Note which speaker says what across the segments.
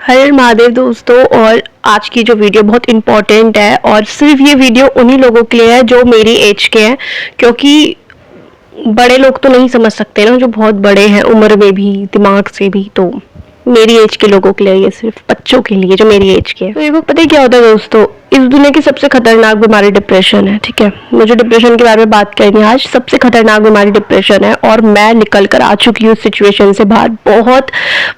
Speaker 1: हर महादेव दोस्तों। और आज की जो वीडियो बहुत इम्पोर्टेंट है और सिर्फ ये वीडियो उन्हीं लोगों के लिए है जो मेरी एज के हैं, क्योंकि बड़े लोग तो नहीं समझ सकते ना, जो बहुत बड़े हैं उम्र में भी दिमाग से भी। तो मेरी एज के लोगों के लिए, ये सिर्फ बच्चों के लिए जो मेरी एज के हैं। तो देखो पता है क्या होता है दोस्तों, इस दुनिया की सबसे खतरनाक बीमारी डिप्रेशन है। ठीक है, मुझे डिप्रेशन के बारे में बात करनी है आज। सबसे खतरनाक बीमारी डिप्रेशन है और मैं निकल कर आ चुकी हूँ इस सिचुएशन से बाहर। बहुत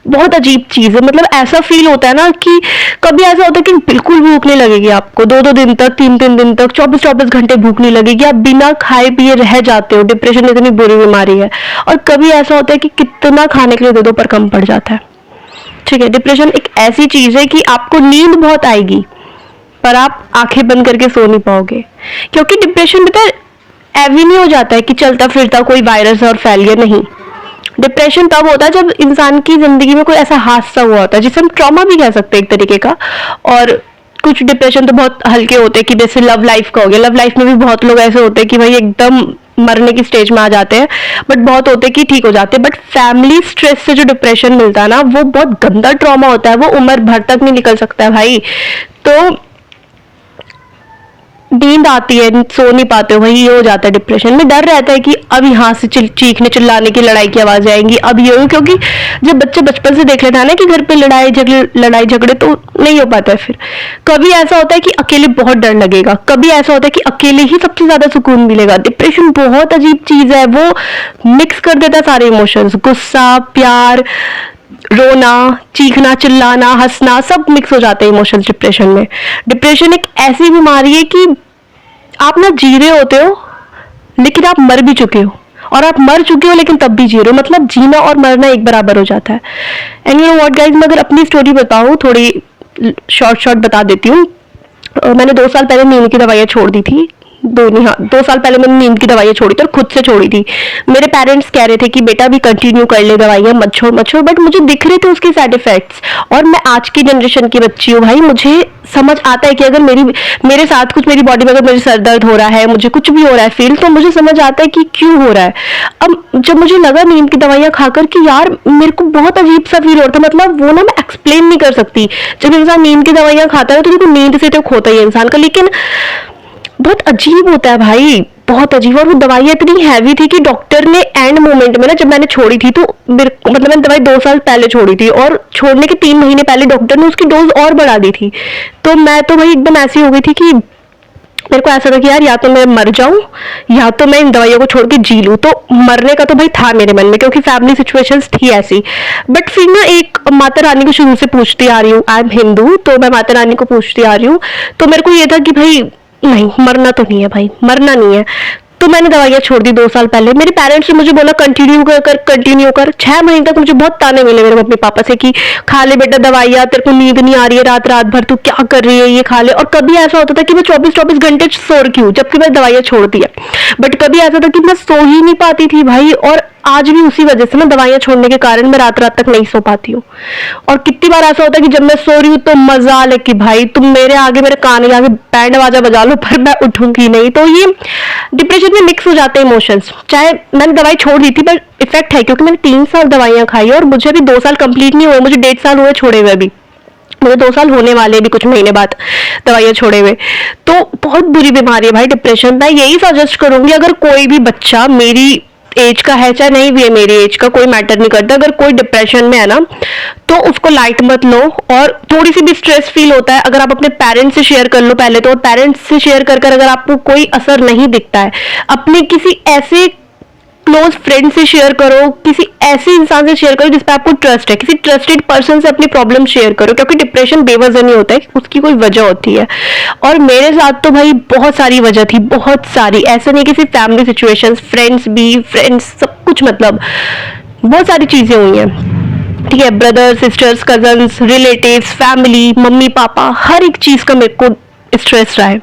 Speaker 1: बहुत अजीब चीज है, मतलब ऐसा फील होता है ना कि कभी ऐसा होता है कि बिल्कुल भूख नहीं लगेगी आपको, 2-2 दिन तक, 3-3 दिन तक, 24-24 घंटे भूख नहीं लगेगी, आप बिना खाए पिए रह जाते हो। डिप्रेशन इतनी बुरी बीमारी है। और कभी ऐसा होता है कि कितना खाने के लिए दे दो पर कम पड़ जाता है। ठीक है, डिप्रेशन एक ऐसी चीज है कि आपको नींद बहुत आएगी पर आप आंखें बंद करके सो नहीं पाओगे, क्योंकि डिप्रेशन में ऐवी नहीं हो जाता है कि चलता फिरता कोई वायरस और फैल गया। नहीं, डिप्रेशन तब होता है जब इंसान की जिंदगी में कोई ऐसा हादसा हुआ होता है जिसे हम ट्रॉमा भी कह सकते हैं एक तरीके का। और कुछ डिप्रेशन तो बहुत हल्के होते हैं कि जैसे लव लाइफ का हो गया। लव लाइफ में भी बहुत लोग ऐसे होते हैं कि भाई एकदम मरने की स्टेज में आ जाते हैं, बट बहुत होते हैं कि ठीक हो जाते हैं। बट फैमिली स्ट्रेस से जो डिप्रेशन मिलता है ना, वो बहुत गंदा ट्रॉमा होता है, वो उम्र भर तक नहीं निकल सकता है भाई। तो नींद आती है, सो नहीं पाते हो, वही ये हो जाता है डिप्रेशन में। डर रहता है कि अब यहाँ से चीखने चिल्लाने की, लड़ाई की आवाज आएंगी, अब ये हो, क्योंकि जब बच्चे बचपन से देख लेते हैं ना कि घर पे लड़ाई झगड़े तो नहीं हो पाता है। फिर कभी ऐसा होता है कि अकेले बहुत डर लगेगा, कभी ऐसा होता है कि अकेले ही सबसे ज्यादा सुकून मिलेगा। डिप्रेशन बहुत अजीब चीज है, वो मिक्स कर देता है सारे इमोशंस, गुस्सा, प्यार, रोना, चीखना, चिल्लाना, हंसना, सब मिक्स हो जाते हैं इमोशंस डिप्रेशन में। डिप्रेशन एक ऐसी बीमारी है कि आप ना जी रहे होते हो लेकिन आप मर भी चुके हो, और आप मर चुके हो लेकिन तब भी जी रहे हो। मतलब जीना और मरना एक बराबर हो जाता है। And you know what guys, मैं अगर अपनी स्टोरी बताऊं, थोड़ी शॉर्ट बता देती हूँ। मैंने 2 साल पहले नींद की दवाइयाँ छोड़ दी थी। 2 साल पहले मैंने नींद की दवाइयाँ छोड़ी थी और खुद से छोड़ी थी। मेरे पेरेंट्स कह रहे थे कि बेटा भी कंटिन्यू कर ले दवाइयाँ, मत छोड़, बट मुझे दिख रहे थे उसके साइड इफेक्ट्स। और मैं आज की जनरेशन की बच्ची हूँ भाई, मुझे समझ आता है कि अगर मेरे साथ कुछ, मेरी बॉडी में अगर मेरे सर दर्द हो रहा है, मुझे कुछ भी हो रहा है फील, तो मुझे समझ आता है कि क्यों हो रहा है। अब जब मुझे लगा नींद की दवाइयाँ खाकर कि यार मेरे को बहुत अजीब सा फील हो रहा था, मतलब वो ना मैं एक्सप्लेन नहीं कर सकती। जब इंसान नींद की दवाइयाँ खाता है तो देखो नींद से तो खोता ही है इंसान का, लेकिन बहुत अजीब होता है भाई, बहुत अजीब। और वो दवाइयाँ इतनी हैवी थी कि डॉक्टर ने एंड मोमेंट में ना, जब मैंने छोड़ी थी तो मतलब मैंने दवाई 2 साल पहले छोड़ी थी और छोड़ने के 3 महीने पहले डॉक्टर ने उसकी डोज और बढ़ा दी थी। तो मैं तो भाई एकदम ऐसी हो गई थी कि मेरे को ऐसा था कि यार या तो मैं मर जाऊं या तो मैं इन दवाइयों को छोड़ के जी लूं। तो मरने का तो भाई था मेरे मन में, क्योंकि फैमिली सिचुएशंस थी ऐसी। बट फिर ना एक माता रानी को शुरू से पूछती आ रही हूँ, आई एम हिंदू, तो मैं माता रानी को पूछती आ रही हूँ। तो मेरे को ये था कि भाई नहीं, मरना तो नहीं है भाई, मरना नहीं है। तो मैंने दवाइयाँ छोड़ दी 2 साल पहले। मेरे पेरेंट्स ने मुझे बोला कंटिन्यू कर। 6 महीने तक मुझे बहुत ताने मिले मेरे मम्मी पापा से कि खा ले बेटा दवाइयाँ, तेरे को नींद नहीं आ रही है रात रात भर, तू क्या कर रही है, ये खा ले। और कभी ऐसा होता था कि मैं 24-24 घंटे सो रही हूँ जबकि मैं दवाइयाँ छोड़ दी है। बट कभी ऐसा था कि मैं सो ही नहीं पाती थी भाई, और आज भी उसी वजह से मैं दवाइयाँ छोड़ने के कारण मैं रात रात तक नहीं सो पाती हूँ। और कितनी बार ऐसा होता है कि जब मैं सो रही हूँ तो मजा ले कि भाई तुम मेरे आगे, मेरे कान के आगे बैंड बाजा बजा लो, पर मैं उठूंगी नहीं। तो ये डिप्रेशन में मिक्स हो जाते हैं इमोशंस। चाहे मैंने दवाई छोड़ दी थी पर इफेक्ट है, क्योंकि मैंने 3 साल दवाइयाँ खाई और मुझे अभी 2 साल कंप्लीट नहीं हुए, मुझे 1.5 साल हुए छोड़े हुए। अभी मुझे 2 साल होने वाले भी कुछ महीने बाद दवाइयाँ छोड़े हुए। तो बहुत बुरी बीमारी है भाई डिप्रेशन। मैं यही सजेस्ट करूंगी, अगर कोई भी बच्चा मेरी एज का है, चाहे नहीं भी है मेरी एज का, कोई मैटर नहीं करता, अगर कोई डिप्रेशन में है ना तो उसको लाइट मत लो। और थोड़ी सी भी स्ट्रेस फील होता है, अगर आप अपने पेरेंट्स से शेयर कर लो पहले तो, और पेरेंट्स से शेयर कर अगर आपको कोई असर नहीं दिखता है, अपने किसी ऐसे क्लोज फ्रेंड से शेयर करो, किसी ऐसे इंसान से शेयर करो जिस पे आपको ट्रस्ट है, किसी ट्रस्टेड पर्सन से अपनी प्रॉब्लम शेयर करो, क्योंकि डिप्रेशन बेवजह नहीं होता है, उसकी कोई वजह होती है। और मेरे साथ तो भाई बहुत सारी वजह थी, बहुत सारी, ऐसा नहीं कि सिर्फ फैमिली सिचुएशंस, फ्रेंड्स सब कुछ, मतलब बहुत सारी चीजें हुई हैं। ठीक है, brothers, sisters, cousins, relatives, family, mummy papa, हर एक चीज का मेरे को स्ट्रेस रहा है।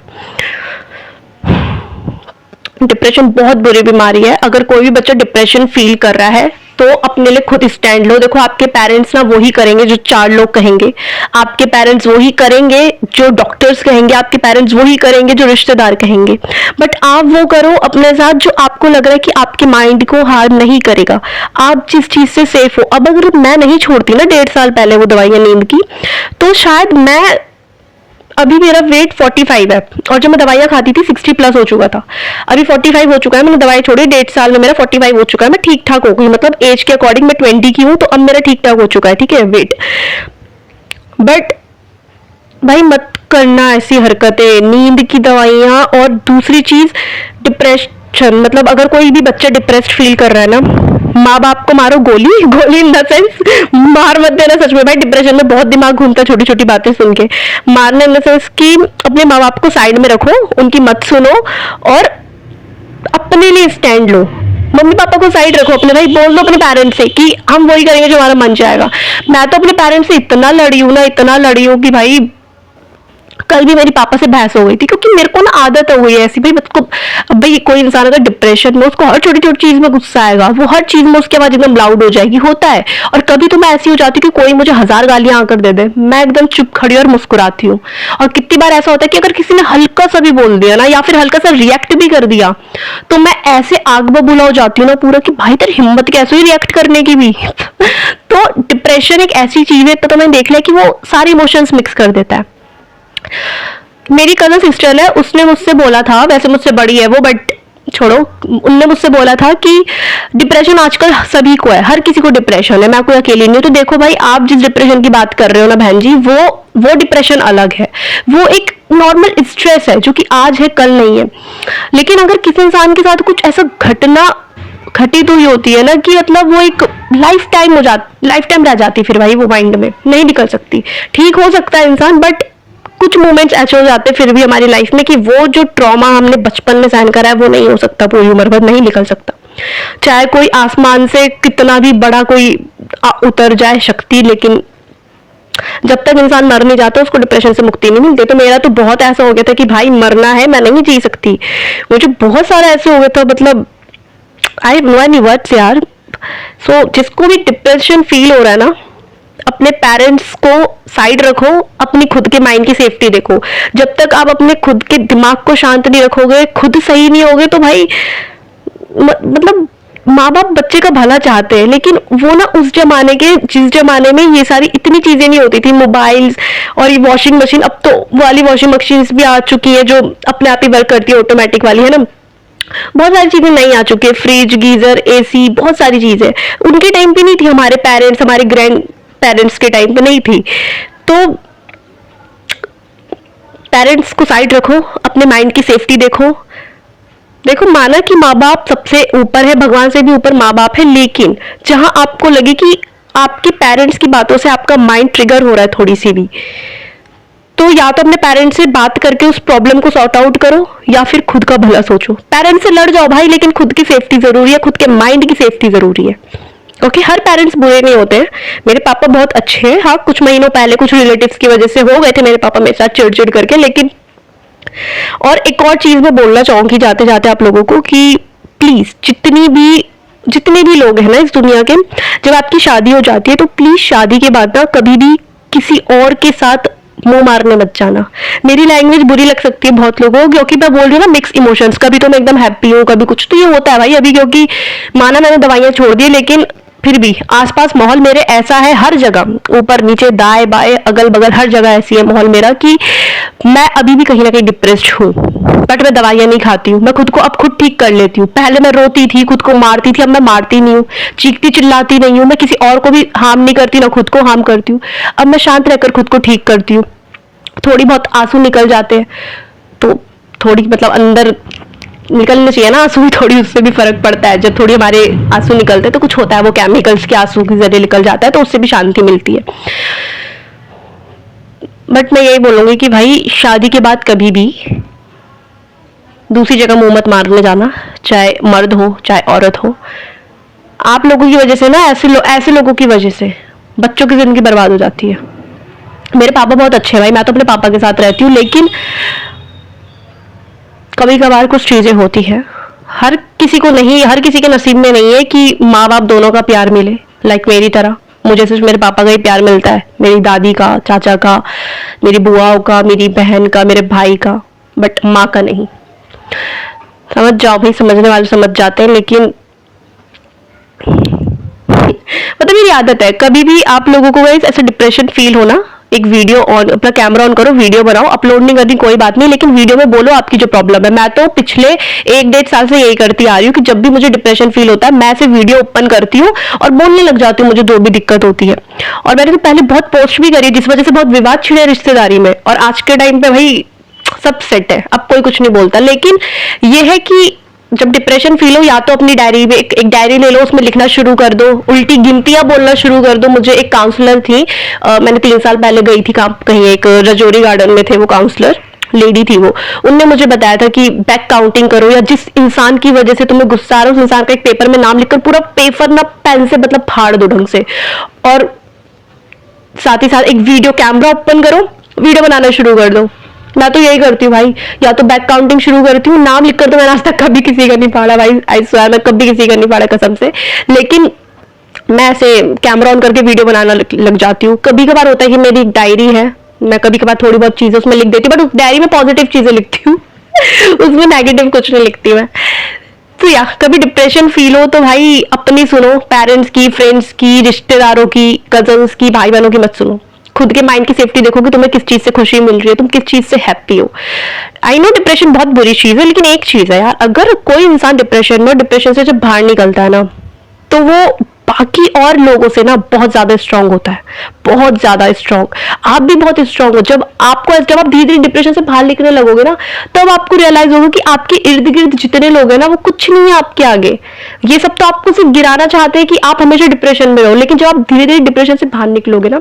Speaker 1: डिप्रेशन बहुत बुरी बीमारी है। अगर कोई भी बच्चा डिप्रेशन फील कर रहा है तो अपने लिए खुद स्टैंड लो। देखो आपके पेरेंट्स ना वही करेंगे जो 4 लोग कहेंगे, आपके पेरेंट्स वही करेंगे जो डॉक्टर्स कहेंगे, आपके पेरेंट्स वही करेंगे जो रिश्तेदार कहेंगे, बट आप वो करो अपने साथ जो आपको लग रहा है कि आपके माइंड को हार्म नहीं करेगा, आप जिस चीज से सेफ हो। अब अगर मैं नहीं छोड़ती ना 1.5 साल पहले वो दवाइयां नींद की, तो शायद मैं, अभी मेरा वेट 45 है और जब मैं दवाइयाँ खाती थी 60 प्लस हो चुका था, अभी 45 हो चुका है। मैंने दवाई छोड़ी 1.5 साल में मेरा 45 हो चुका है। मैं ठीक ठाक हो गई, मतलब एज के अकॉर्डिंग मैं 20 की हूँ, तो अब मेरा ठीक ठाक हो चुका है, ठीक है वेट। बट भाई मत करना ऐसी हरकतें, नींद की दवाइयाँ। और दूसरी चीज डिप्रेशन, मतलब अगर कोई भी बच्चा डिप्रेस्ड फील कर रहा है ना, माँ बाप को मारो गोली, गोली इन द सेंस मार मत देना। सच में भाई डिप्रेशन में बहुत दिमाग घूमता है छोटी छोटी बातें सुन के। मारना इन द सेंस कि अपने माँ बाप को साइड में रखो, उनकी मत सुनो और अपने लिए स्टैंड लो। मम्मी पापा को साइड रखो अपने, भाई बोल दो अपने पेरेंट्स से कि हम वही करेंगे जो हमारा मन चाहेगा। मैं तो अपने पेरेंट्स से इतना लड़ी हूँ ना, इतना लड़ी हूँ कि भाई कल भी मेरी पापा से बहस हो गई थी, क्योंकि मेरे को ना आदत हो गई है ऐसी। भाई को, अब भाई कोई इंसान अगर डिप्रेशन में, उसको हर छोटी छोटी चीज में गुस्सा आएगा, वो हर चीज में उसके बाद एकदम लाउड हो जाएगी, होता है। और कभी तो मैं ऐसी हो जाती हूँ कि कोई मुझे 1000 गालियां आकर दे दे, मैं एकदम चुप खड़ी और मुस्कुराती हूँ। और कितनी बार ऐसा होता है कि अगर किसी ने हल्का सा भी बोल दिया ना, या फिर हल्का सा रिएक्ट भी कर दिया, तो मैं ऐसे आग बबूला हो जाती हूँ ना पूरा, कि भाई तेरी हिम्मत कैसे हुई रिएक्ट करने की भी। तो डिप्रेशन एक ऐसी चीज है, तो मैंने देख लिया कि वो सारे इमोशंस मिक्स कर देता है। मेरी कजन सिस्टर है, उसने मुझसे बोला था, वैसे मुझसे बड़ी है वो, बट छोड़ो, उनने मुझसे बोला था कि डिप्रेशन आजकल सभी को है, हर किसी को डिप्रेशन है, मैं कोई अकेली नहीं हूँ। तो देखो भाई, आप जिस डिप्रेशन की बात कर रहे हो ना बहन जी, वो डिप्रेशन अलग है, वो एक नॉर्मल स्ट्रेस है जो कि आज है कल नहीं है। लेकिन अगर किसी इंसान के साथ कुछ ऐसा घटना घटित हुई होती है ना, कि मतलब वो एक लाइफ टाइम रह जाती, फिर भाई वो माइंड में नहीं निकल सकती। ठीक हो सकता है इंसान, बट कुछ मोमेंट्स ऐसे हो जाते हैं फिर भी हमारी लाइफ में, कि वो जो ट्रॉमा हमने बचपन में सहन करा है वो नहीं हो सकता, पूरी उम्र भर नहीं निकल सकता। चाहे कोई आसमान से कितना भी बड़ा कोई उतर जाए शक्ति, लेकिन जब तक इंसान मर नहीं जाता उसको डिप्रेशन से मुक्ति नहीं मिलती। तो मेरा तो बहुत ऐसा हो गया था कि भाई मरना है, मैं नहीं जी सकती। मुझे बहुत सारा ऐसे हो गया था, मतलब आई नो एनी वर्ड्स यार। सो जिसको भी डिप्रेशन फील हो रहा है ना, अपने पेरेंट्स को साइड रखो, अपनी खुद के माइंड की सेफ्टी देखो। जब तक आप अपने खुद के दिमाग को शांत नहीं रखोगे, खुद सही नहीं होगे, तो भाई मतलब माँ बाप बच्चे का भला चाहते हैं, लेकिन वो ना उस जमाने के, जिस जमाने में ये सारी इतनी चीजें नहीं होती थी, मोबाइल्स और ये वॉशिंग मशीन, अब तो वाली वॉशिंग मशीन भी आ चुकी है जो अपने आप ही वर्क करती है, ऑटोमेटिक वाली, है ना। बहुत सारी चीजें नहीं आ चुकी है, फ्रिज, गीजर, एसी, बहुत सारी चीजें उनके टाइम पे नहीं थी। हमारे पेरेंट्स, हमारे ग्रैंड पेरेंट्स के टाइम पे नहीं थी। तो पेरेंट्स को साइड रखो, अपने माइंड की सेफ्टी देखो। देखो, माना कि माँ बाप सबसे ऊपर है, भगवान से भी ऊपर माँ बाप है, लेकिन जहां आपको लगे कि आपके पेरेंट्स की बातों से आपका माइंड ट्रिगर हो रहा है थोड़ी सी भी, तो या तो अपने पेरेंट्स से बात करके उस प्रॉब्लम को सॉर्ट आउट करो, या फिर खुद का भला सोचो। पेरेंट्स से लड़ जाओ भाई, लेकिन खुद की सेफ्टी जरूरी है, खुद के माइंड की सेफ्टी जरूरी है। ओके, हर पेरेंट्स बुरे नहीं होते हैं। मेरे पापा बहुत अच्छे हैं। हाँ, कुछ महीनों पहले कुछ रिलेटिव्स की वजह से हो गए थे मेरे पापा मेरे साथ चिड़चिड़ करके, लेकिन और एक और चीज मैं बोलना चाहूंगी जाते जाते आप लोगों को, कि प्लीज जितने भी लोग हैं ना इस दुनिया के, जब आपकी शादी हो जाती है तो प्लीज शादी के बाद ना कभी भी किसी और के साथ मुंह मारने मत जाना। मेरी लैंग्वेज बुरी लग सकती है बहुत लोगों को, क्योंकि मैं बोल रही हूँ ना मिक्स इमोशंस, कभी तो मैं एकदम हैप्पी हूँ, कभी कुछ, तो ये होता है भाई अभी, क्योंकि माना मैंने दवाइयां छोड़ दी, लेकिन फिर भी आसपास माहौल मेरे ऐसा है, हर जगह ऊपर नीचे दाएं बाएं अगल बगल हर जगह ऐसी है माहौल मेरा, कि मैं अभी भी कहीं ना कहीं डिप्रेस्ड हूँ। बट मैं दवाइयां नहीं खाती हूँ, मैं खुद को अब खुद ठीक कर लेती हूँ। पहले मैं रोती थी, खुद को मारती थी, अब मैं मारती नहीं हूँ, चीखती चिल्लाती नहीं हूँ, मैं किसी और को भी हार्म नहीं करती, ना खुद को हार्म करती हूँ। अब मैं शांत रहकर खुद को ठीक करती हूँ। थोड़ी बहुत आंसू निकल जाते हैं तो थोड़ी, मतलब अंदर निकलने चाहिए ना आंसू भी, थोड़ी उससे भी फर्क पड़ता है। जब थोड़ी हमारे आंसू निकलते हैं तो कुछ होता है, वो केमिकल्स के आंसू के जरिए निकल जाता है, तो उससे भी शांति मिलती है। बट मैं यही बोलूंगी कि भाई शादी के बाद कभी भी दूसरी जगह मुंह मत मारने जाना, चाहे मर्द हो चाहे औरत हो। आप लोगों की वजह से ना, ऐसे लोगों की वजह से बच्चों की जिंदगी बर्बाद हो जाती है। मेरे पापा बहुत अच्छे हैं भाई, मैं तो अपने पापा के साथ रहती हूँ, लेकिन कभी कभार कुछ चीजें होती है हर किसी को नहीं, हर किसी के नसीब में नहीं है कि माँ बाप दोनों का प्यार मिले। लाइक मेरी तरह मुझे सिर्फ मेरे पापा का ही प्यार मिलता है, मेरी दादी का, चाचा का, मेरी बुआओं का, मेरी बहन का, मेरे भाई का, बट माँ का नहीं। समझ जाओ भाई, समझने वाले समझ जाते हैं, लेकिन मतलब मेरी आदत है, कभी भी आप लोगों को गाइस ऐसा डिप्रेशन फील हो ना, एक वीडियो ऑन, अपना कैमरा ऑन करो, वीडियो बनाओ, अपलोड नहीं करनी कोई बात नहीं, लेकिन वीडियो में बोलो आपकी जो प्रॉब्लम है। मैं तो पिछले 1-1.5 साल से यही करती आ रही हूँ कि जब भी मुझे डिप्रेशन फील होता है मैं से वीडियो ओपन करती हूँ और बोलने लग जाती हूँ मुझे जो भी दिक्कत होती है। और मैंने तो पहले बहुत पोस्ट भी करी जिस वजह से बहुत विवाद छिड़े रिश्तेदारी में, और आज के टाइम पे भाई सब सेट है, अब कोई कुछ नहीं बोलता। लेकिन ये है कि जब डिप्रेशन फील हो, या तो अपनी डायरी में एक डायरी ले लो, उसमें लिखना शुरू कर दो, उल्टी गिनतियां बोलना शुरू कर दो। मुझे एक काउंसलर थी, मैंने 3 साल पहले गई थी कहीं, एक रजौरी गार्डन में थे वो काउंसलर, लेडी थी वो। उनने मुझे बताया था कि बैक काउंटिंग करो, या जिस इंसान की वजह से तुम्हें गुस्सा आ रहा है उस इंसान का एक पेपर में नाम लिखकर पूरा पेपर ना पेन से मतलब फाड़ दो ढंग से, और साथ ही साथ एक वीडियो कैमरा ओपन करो, वीडियो बनाना शुरू कर दो। मैं तो यही करती हूँ भाई, या तो बैक काउंटिंग शुरू करती हूँ, नाम लिखकर तो मैंने आज तक कभी किसी का नहीं फाड़ा भाई, आई स्वेयर मैं कभी किसी का नहीं फाड़ा कसम से, लेकिन मैं ऐसे कैमरा ऑन करके वीडियो बनाना लग जाती हूँ। कभी कभार होता है कि मेरी एक डायरी है, मैं कभी कभार थोड़ी बहुत चीजें उसमें लिख देती हूँ, बट उस डायरी में पॉजिटिव चीजें लिखती हूँ उसमें नेगेटिव कुछ नहीं लिखती मैं। तो या कभी डिप्रेशन फील हो तो भाई अपनी सुनो, पेरेंट्स की, फ्रेंड्स की, रिश्तेदारों की, कजन्स की, भाई बहनों की मत सुनो। खुद के माइंड की सेफ्टी देखो कि तुम्हें किस चीज से खुशी मिल रही है, तुम किस चीज से हैप्पी हो। आई नो डिप्रेशन बहुत बुरी चीज है, लेकिन एक चीज है यार, अगर कोई इंसान डिप्रेशन में, डिप्रेशन से जब बाहर निकलता है ना, तो वो बाकी और लोगों से ना बहुत ज्यादा स्ट्रांग होता है, बहुत ज्यादा स्ट्रांग। आप भी बहुत स्ट्रांग हो। जब आप धीरे धीरे डिप्रेशन से बाहर निकलने लगोगे ना, तब आपको रियलाइज होगा कि आपके इर्द गिर्द जितने लोग हैं ना, वो कुछ नहीं है आपके आगे। ये सब तो आपको सिर्फ गिराना चाहते हैं कि आप हमेशा डिप्रेशन में रहो, लेकिन जब आप धीरे धीरे डिप्रेशन से बाहर निकलोगे ना,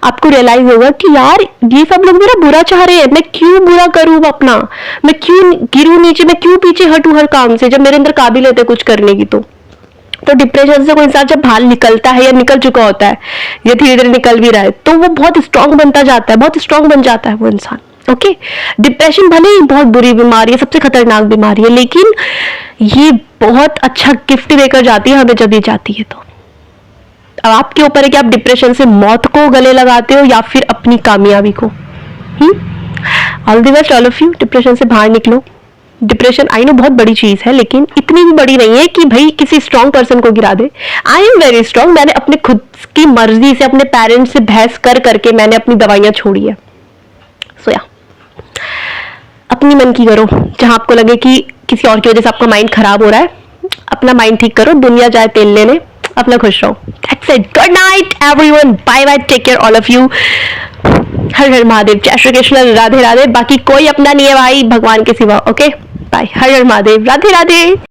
Speaker 1: आपको रियलाइज होगा कि यार ये सब लोग मेरा बुरा चाह रहे हैं, मैं क्यों बुरा करूं अपना, मैं क्यों गिरूं नीचे, मैं क्यों पीछे हटूं हर काम से, जब मेरे अंदर काबिलियत है कुछ करने की। तो डिप्रेशन से कोई इंसान जब बाहर निकलता है, या निकल चुका होता है, या धीरे धीरे निकल भी रहा है, तो वो बहुत स्ट्रांग बनता जाता है, बहुत स्ट्रांग बन जाता है वो इंसान। ओके, डिप्रेशन भले ही बहुत बुरी बीमारी है, सबसे खतरनाक बीमारी है, लेकिन ये बहुत अच्छा गिफ्ट देकर जाती है हमें जब ये जाती है। तो अब आपके ऊपर है कि आप डिप्रेशन से मौत को गले लगाते हो या फिर अपनी कामयाबी को। All the best all of you, depression से बाहर निकलो। डिप्रेशन आई नो बहुत बड़ी चीज है, लेकिन इतनी भी बड़ी नहीं है कि भाई किसी स्ट्रांग पर्सन को गिरा दे। आई एम वेरी स्ट्रांग, मैंने अपने खुद की मर्जी से, अपने पेरेंट्स से बहस कर करके मैंने अपनी दवाइयां छोड़ी है। सो या अपनी मन की करो, जहां आपको लगे कि किसी और की वजह से आपका माइंड खराब हो रहा है, अपना माइंड ठीक करो, दुनिया जाए तेल लेने, अपना खुश रहो। That's it, good night everyone, bye bye, take care all of you. Har Har Mahadev, जय श्री कृष्ण, राधे राधे। बाकी कोई अपना नहीं है भाई भगवान के सिवा। ओके बाय, हर हर महादेव, राधे राधे।